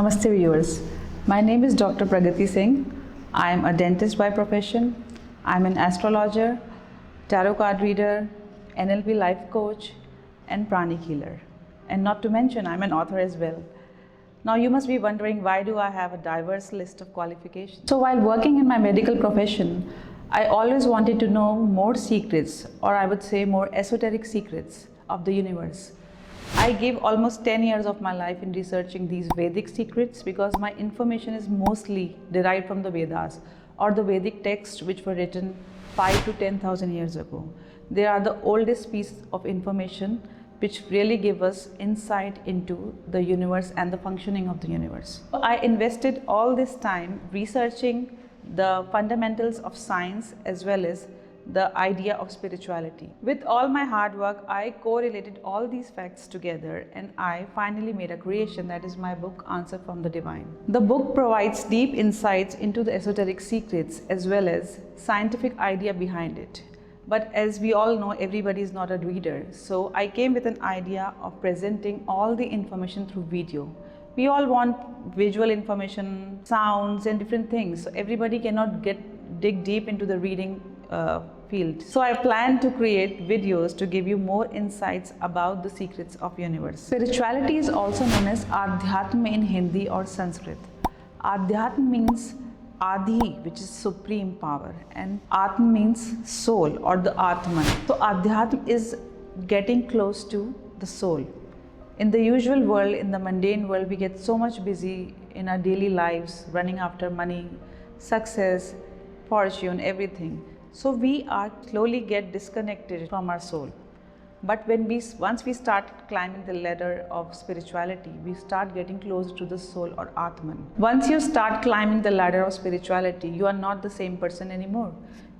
Namaste viewers. My name is Dr. Pragatti Singh. I am a dentist by profession. I am an astrologer, tarot card reader, NLP life coach and Pranic Healer. And not to mention, I am an author as well. Now you must be wondering, why do I have a diverse list of qualifications? So while working in my medical profession, I always wanted to know more secrets, or I would say more esoteric secrets of the universe. I gave almost 10 years of my life in researching these Vedic secrets because my information is mostly derived from the Vedas or the Vedic texts which were written 5 to 10,000 years ago. They are the oldest piece of information which really give us insight into the universe and the functioning of the universe. I invested all this time researching the fundamentals of science as well as the idea of spirituality. With all my hard work, I correlated all these facts together and I finally made a creation that is my book, Answer from the Divine. The book provides deep insights into the esoteric secrets as well as scientific idea behind it. But as we all know, everybody is not a reader. So I came with an idea of presenting all the information through video. We all want visual information, sounds and different things. So everybody cannot dig deep into the reading field. So I plan to create videos to give you more insights about the secrets of universe. Spirituality is also known as Adhyatma in Hindi or Sanskrit. Adhyatma means Adi, which is supreme power, and Atma means soul or the Atman. So Adhyatma is getting close to the soul. In the usual world, in the mundane world, we get so much busy in our daily lives, running after money, success, fortune, everything. So we are slowly get disconnected from our soul. But once we start climbing the ladder of spirituality, we start getting closer to the soul or Atman. Once you start climbing the ladder of spirituality, you are not the same person anymore.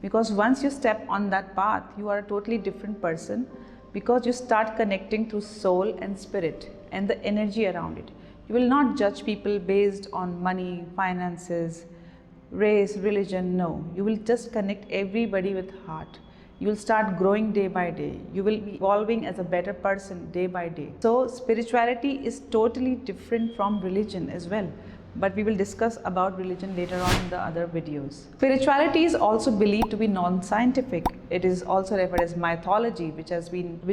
Because once you step on that path, you are a totally different person because you start connecting to soul and spirit and the energy around it. You will not judge people based on money, finances, race, religion, no. You will just connect everybody with heart. You will start growing day by day. You will be evolving as a better person day by day. So spirituality is totally different from religion as well. But we will discuss about religion later on in the other videos. Spirituality is also believed to be non-scientific. It is also referred as mythology, which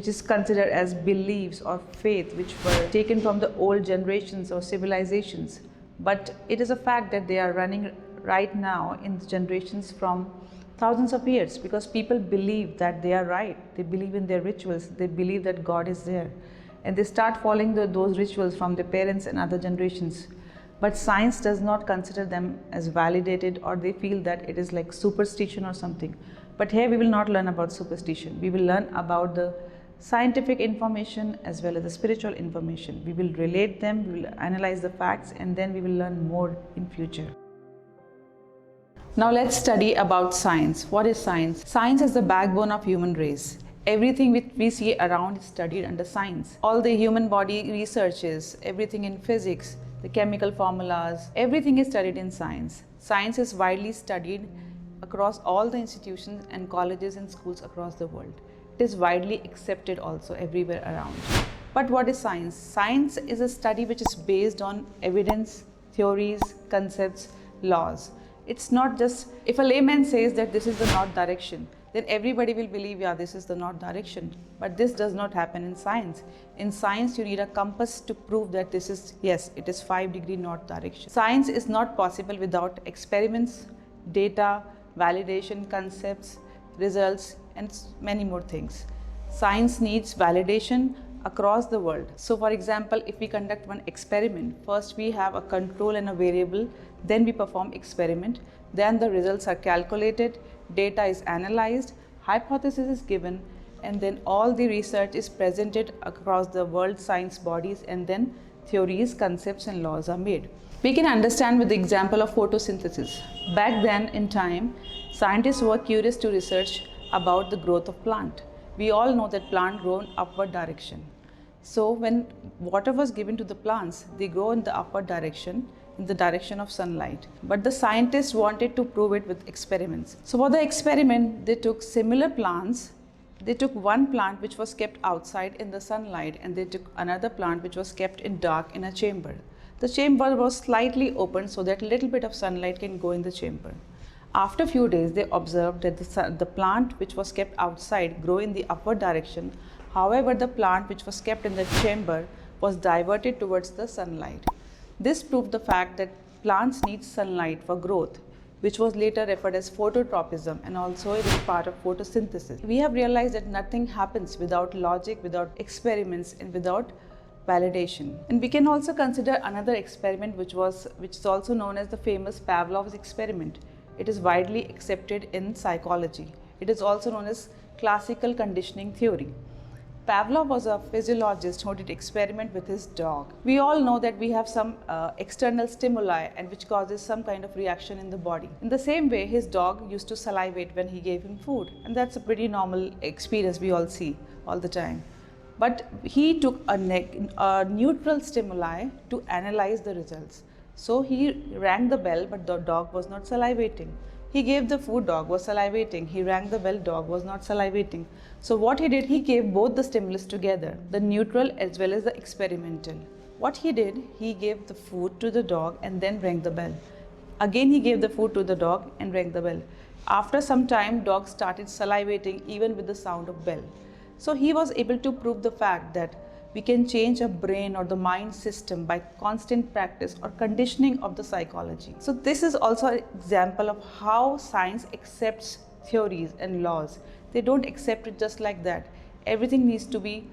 is considered as beliefs or faith which were taken from the old generations or civilizations. But it is a fact that they are running right now in generations from thousands of years because people believe that they are right. They believe in their rituals. They believe that God is there. And they start following those rituals from their parents and other generations. But science does not consider them as validated, or they feel that it is like superstition or something. But here we will not learn about superstition. We will learn about the scientific information as well as the spiritual information. We will relate them, we will analyze the facts, and then we will learn more in future. Now let's study about science. What is science? Science is the backbone of human race. Everything which we see around is studied under science. All the human body researches, everything in physics, the chemical formulas, everything is studied in science. Science is widely studied across all the institutions and colleges and schools across the world. It is widely accepted also everywhere around. But what is science? Science is a study which is based on evidence, theories, concepts, laws. It's not just, if a layman says that this is the north direction, then everybody will believe, yeah, this is the north direction. But this does not happen in science. In science, you need a compass to prove that this is, yes, it is 5-degree north direction. Science is not possible without experiments, data, validation, concepts, results, and many more things. Science needs validation across the world. So for example, if we conduct one experiment, first we have a control and a variable, then we perform experiment, then the results are calculated, data is analyzed, hypothesis is given, and then all the research is presented across the world science bodies, and then theories, concepts and laws are made. We can understand with the example of photosynthesis. Back then in time, scientists were curious to research about the growth of plant. We all know that plant grow in upward direction. So when water was given to the plants, they grow in the upward direction, in the direction of sunlight. But the scientists wanted to prove it with experiments. So for the experiment, they took similar plants. They took one plant which was kept outside in the sunlight, and they took another plant which was kept in dark in a chamber. The chamber was slightly open so that little bit of sunlight can go in the chamber. After a few days, they observed that the plant which was kept outside grew in the upward direction. However, the plant which was kept in the chamber was diverted towards the sunlight. This proved the fact that plants need sunlight for growth, which was later referred as phototropism, and also it is part of photosynthesis. We have realized that nothing happens without logic, without experiments, and without validation. And we can also consider another experiment which is also known as the famous Pavlov's experiment. It is widely accepted in psychology. It is also known as classical conditioning theory. Pavlov was a physiologist who did experiment with his dog. We all know that we have some external stimuli and which causes some kind of reaction in the body. In the same way, his dog used to salivate when he gave him food, and that's a pretty normal experience we all see all the time. But he took a neutral stimuli to analyze the results. So he rang the bell, but the dog was not salivating. He gave the food, dog was salivating. He rang the bell, dog was not salivating. So what he did, he gave both the stimulus together, the neutral as well as the experimental. What he did, he gave the food to the dog and then rang the bell. Again, he gave the food to the dog and rang the bell. After some time, dog started salivating even with the sound of bell. So he was able to prove the fact that we can change a brain or the mind system by constant practice or conditioning of the psychology. So this is also an example of how science accepts theories and laws. They don't accept it just like that. Everything needs to be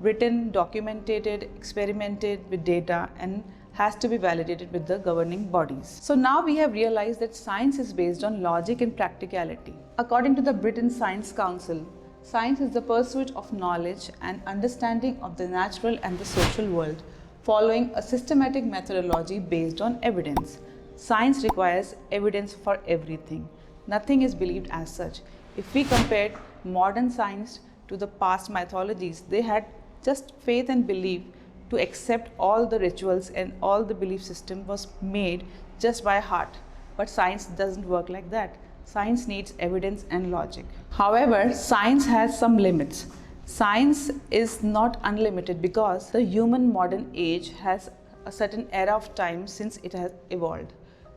written, documented, experimented with data, and has to be validated with the governing bodies. So now we have realized that science is based on logic and practicality. According to the Britain Science Council, science is the pursuit of knowledge and understanding of the natural and the social world, following a systematic methodology based on evidence. Science requires evidence for everything. Nothing is believed as such. If we compared modern science to the past mythologies, they had just faith and belief to accept all the rituals, and all the belief system was made just by heart. But science doesn't work like that. Science needs evidence and logic. However, science has some limits. Science is not unlimited because the human modern age has a certain era of time since it has evolved.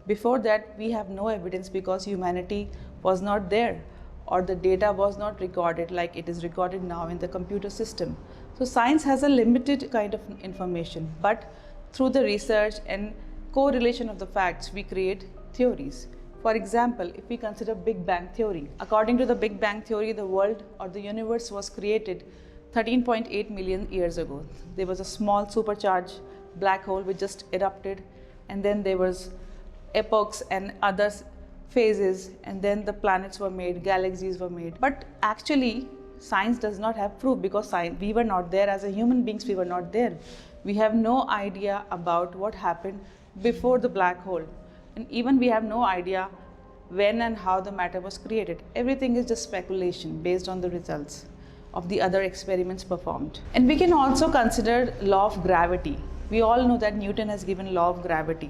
Before that, we have no evidence because humanity was not there, or the data was not recorded like it is recorded now in the computer system. So science has a limited kind of information, but through the research and correlation of the facts, we create theories. For example, if we consider Big Bang Theory, according to the Big Bang Theory, the world or the universe was created 13.8 million years ago. There was a small supercharged black hole which just erupted, and then there was epochs and other phases, and then the planets were made, galaxies were made. But actually, science does not have proof because we were not there as a human beings, we were not there. We have no idea about what happened before the black hole. And even we have no idea when and how the matter was created. Everything is just speculation based on the results of the other experiments performed. And we can also consider law of gravity. We all know that Newton has given law of gravity.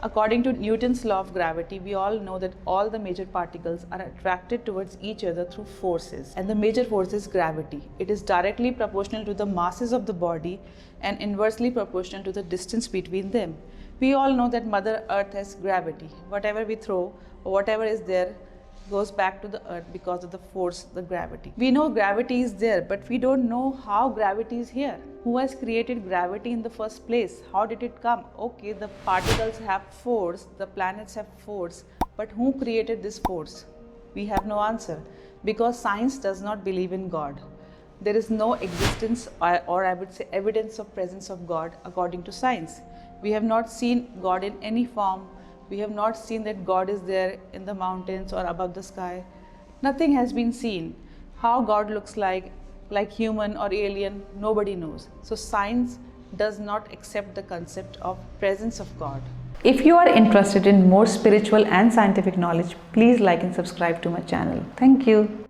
According to Newton's law of gravity, we all know that all the major particles are attracted towards each other through forces. And the major force is gravity. It is directly proportional to the masses of the body and inversely proportional to the distance between them. We all know that Mother Earth has gravity. Whatever we throw or whatever is there goes back to the earth because of the force, the gravity. We know gravity is there, but we don't know how gravity is here. Who has created gravity in the first place? How did it come? Okay, the particles have force, the planets have force, but who created this force? We have no answer because science does not believe in God. There is no existence or I would say evidence of presence of God according to science. We have not seen God in any form. We have not seen that God is there in the mountains or above the sky. Nothing has been seen. How God looks like human or alien, nobody knows. So science does not accept the concept of presence of God. If you are interested in more spiritual and scientific knowledge, please like and subscribe to my channel. Thank you.